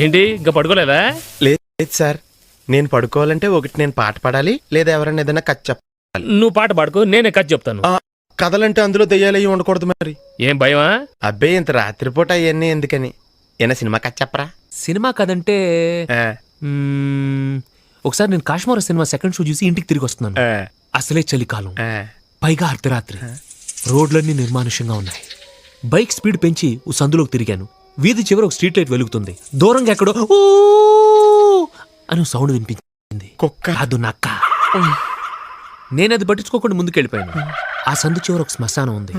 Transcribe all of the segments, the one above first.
ఏంటి ఇంకా పడుకోలేదా? లేదు సార్, నేను పడుకోవాలంటే ఒకటి నేను పాట పాడాలి, లేదా ఎవరైనా ఏదైనా కథ చెప్పాలి. నువ్వు పాట పాడుకో, నేనే కథ చెప్తాను. కథలంటే అందులో దెయ్యాలయ్యి ఉండకూడదు మరి. ఏం భయమా? అబ్బే ఇంత రాత్రిపూట అవన్నీ ఎందుకని. ఏనా సినిమా కథ చెప్పరా? సినిమా కదంటే ఒకసారి నేను కాశ్మీర సినిమా సెకండ్ షో చూసి ఇంటికి తిరిగి వస్తున్నాను. అసలే చలికాలం, పైగా అర్ధరాత్రి, రోడ్లన్నీ నిర్మానుష్యంగా ఉన్నాయి. బైక్ స్పీడ్ పెంచి ఓ సందులోకి తిరిగాను. వీధి చివర ఒక స్ట్రీట్ లైట్ వెలుగుతుంది. దూరంగా ఎక్కడో ఊ అని సౌండ్ వినిపించింది. కుక్క? అది నక్క. నేనది పట్టించుకోకుండా ముందుకెళ్ళిపోయాను. ఆ సందు చివర ఒక శ్మశానం ఉంది.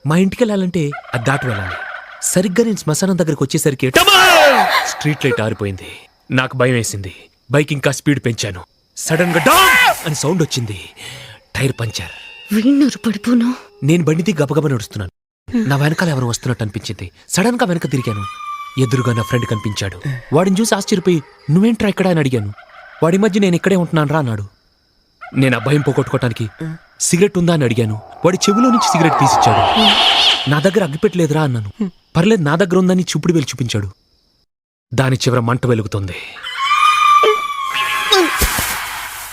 మా ఇంటికి వెళ్ళాలంటే అది దాటి వెళ్ళాలి. సరిగ్గా నేను శ్మశానం దగ్గరికి వచ్చేసరికి స్ట్రీట్ లైట్ ఆరిపోయింది. నాకు భయం వేసింది. బైక్ ఇంకా స్పీడ్ పెంచాను. సడన్ గా డామ్ అని సౌండ్ వచ్చింది. Tyre puncture. నేను బండిది గబగబా నడుస్తున్నాను. నా వెనకాల ఎవరు వస్తున్నట్టు అనిపించింది. సడన్ గా వెనక తిరిగాను. ఎదురుగా నా ఫ్రెండ్ కనిపించాడు. వాడిని చూసి ఆశ్చర్యపోయి నువ్వేంట్రా ఇక్కడ అని అడిగాను. వాడి మధ్య నేను ఇక్కడే ఉంటున్నాను రా అన్నాడు. నేను ఆ భయం పోగొట్టుకోవటానికి సిగరెట్ ఉందా అని అడిగాను. వాడి చెవిలో నుంచి సిగరెట్ తీసిచ్చాడు. నా దగ్గర అగ్గిపెట్టలేదురా అన్నాను. పర్లేదు నా దగ్గర ఉందని చూపుడు వేలు చూపించాడు. దాని చివర మంట వెలుగుతుంది.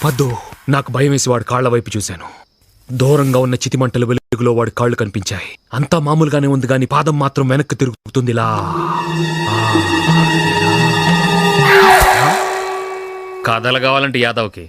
పద్దు, నాకు భయం వేసి వాడి కాళ్ల వైపు చూశాను. దూరంగా ఉన్న చితిమంటల వెలుగులో వాడి కాళ్ళు కనిపించాయి. అంతా మామూలుగానే ఉంది గాని పాదం మాత్రం వెనక్కి తిరుగుతుందిలా. కథలు కావాలంటే యాదవ్కి